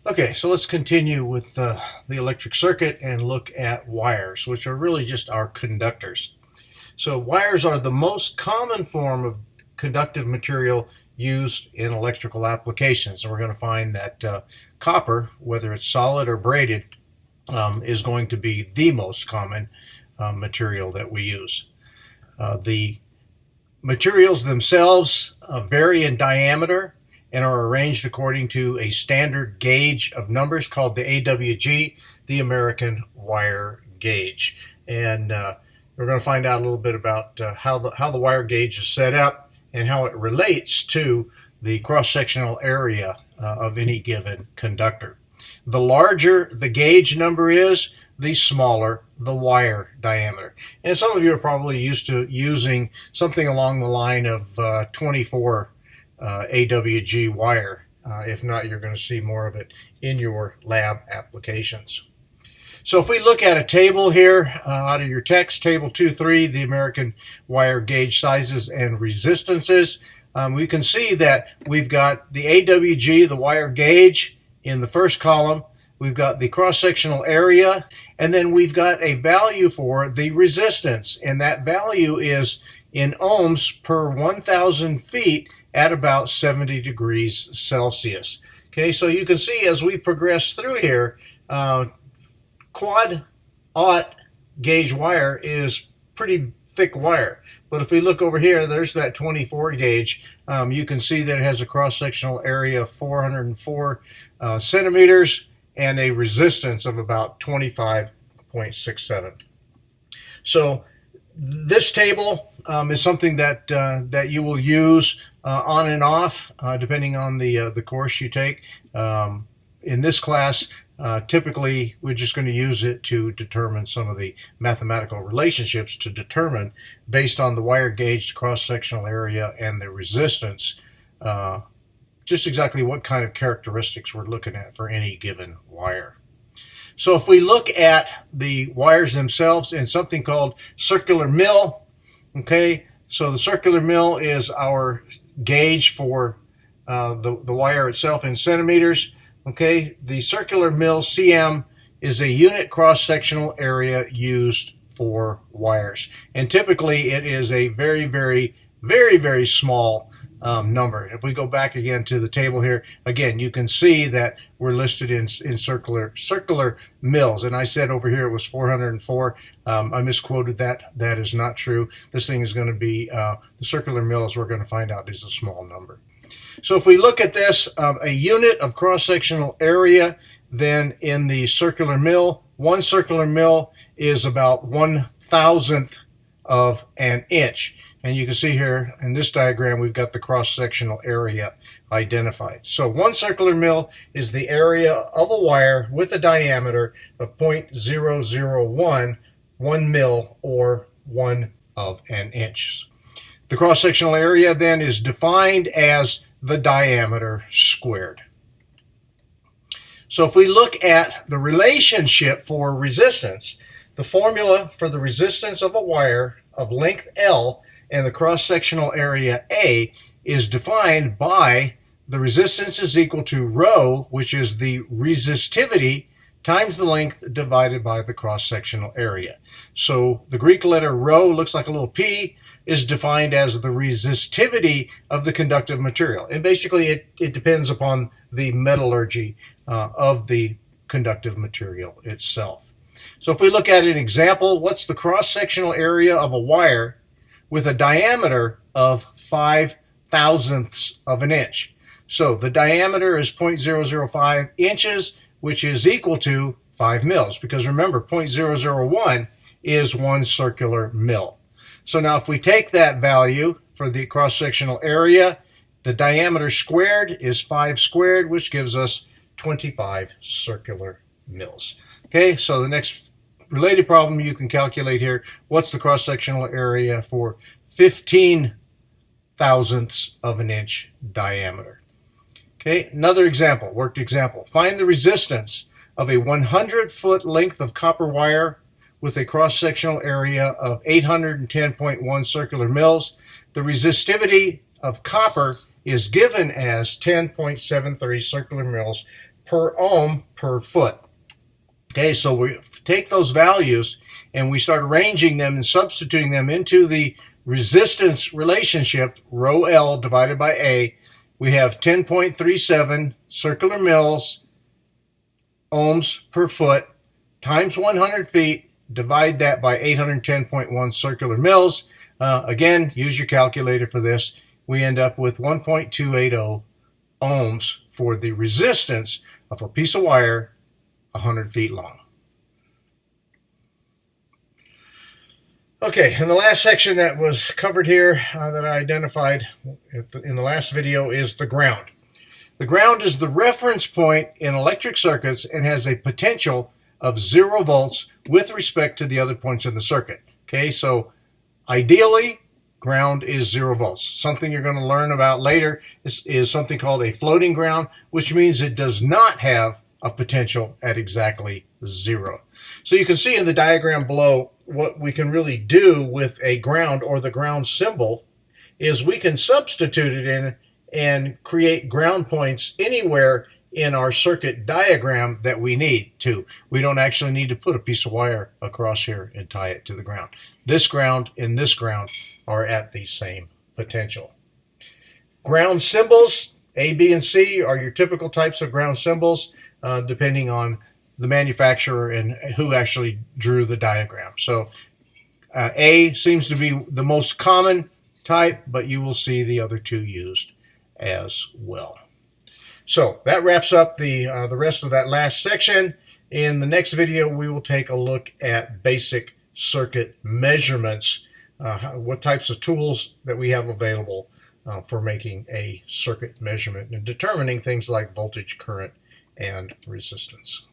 Okay, so let's continue with the electric circuit and look at wires, which are really just our conductors. So wires are the most common form of conductive material used in electrical applications. And we're going to find that copper, whether it's solid or braided, is going to be the most common material that we use. The materials themselves vary in diameter and are arranged according to a standard gauge of numbers called the AWG, the American Wire Gauge. And we're going to find out a little bit about how the wire gauge is set up and how it relates to the cross-sectional area of any given conductor. The larger the gauge number is, the smaller the wire diameter. And some of you are probably used to using something along the line of 24 AWG wire. If not, you're going to see more of it in your lab applications. So if we look at a table here out of your text, table 2.3, the American wire gauge sizes and resistances, we can see that we've got the AWG, the wire gauge, in the first column. We've got the cross-sectional area, and then we've got a value for the resistance, and that value is in ohms per 1,000 feet at about 70 degrees Celsius. Okay, so you can see as we progress through here, quad-aught gauge wire is pretty thick wire. But if we look over here, there's that 24 gauge. You can see that it has a cross-sectional area of 404 centimeters and a resistance of about 25.67. So this table is something that that you will use on and off depending on the course you take. In this class, typically we're just going to use it to determine some of the mathematical relationships to determine, based on the wire gauge, cross-sectional area, and the resistance, just exactly what kind of characteristics we're looking at for any given wire. So if we look at the wires themselves in something called circular mill, okay, so the circular mill is our gauge for the wire itself in centimeters. Okay, the circular mill cm is a unit cross-sectional area used for wires, and typically it is a very small number. If we go back again to the table here, again you can see that we're listed in circular mills, and I said over here it was 404. I misquoted that. That is not true. This thing is going to be the circular mill, as we're going to find out, is a small number. So if we look at this, a unit of cross-sectional area, then in the circular mill, one circular mill is about 1/1000th of an inch. And you can see here in this diagram, we've got the cross-sectional area identified. So one circular mill is the area of a wire with a diameter of 0.001, 1 mil, or 1 of an inch. The cross-sectional area then is defined as the diameter squared. So if we look at the relationship for resistance, the formula for the resistance of a wire of length L and the cross-sectional area A is defined by the resistance is equal to rho, which is the resistivity, times the length divided by the cross-sectional area. So the Greek letter rho looks like a little p, is defined as the resistivity of the conductive material. And basically it depends upon the metallurgy of the conductive material itself. So if we look at an example, what's the cross-sectional area of a wire with a diameter of 0.005 of an inch? So the diameter is 0.005 inches, which is equal to 5 mils, because remember 0.001 is one circular mil. So now if we take that value for the cross-sectional area, the diameter squared is 5 squared, which gives us 25 circular mils. Okay, so the next related problem you can calculate here, what's the cross-sectional area for 0.15 of an inch diameter? Okay, another example, worked example. Find the resistance of a 100-foot length of copper wire with a cross-sectional area of 810.1 circular mils. The resistivity of copper is given as 10.73 circular mils per ohm per foot. Okay, so we take those values and we start arranging them and substituting them into the resistance relationship, rho L divided by A. We have 10.37 circular mils ohms per foot times 100 feet. Divide that by 810.1 circular mils. Again, use your calculator for this. We end up with 1.280 ohms for the resistance of a piece of wire 100 feet long. Okay, and the last section that was covered here that I identified in the last video is the ground. The ground is the reference point in electric circuits and has a potential of 0 volts with respect to the other points in the circuit. Okay, so ideally, ground is 0 volts. Something you're going to learn about later is something called a floating ground, which means it does not have a potential at exactly 0. So you can see in the diagram below what we can really do with a ground or the ground symbol is we can substitute it in and create ground points anywhere in our circuit diagram that we need to. We don't actually need to put a piece of wire across here and tie it to the ground. This ground and this ground are at the same potential. Ground symbols, A, B, and C, are your typical types of ground symbols, depending on the manufacturer and who actually drew the diagram. So A seems to be the most common type, but you will see the other two used as well. So that wraps up the rest of that last section. In the next video, we will take a look at basic circuit measurements, what types of tools that we have available for making a circuit measurement and determining things like voltage, current, and resistance.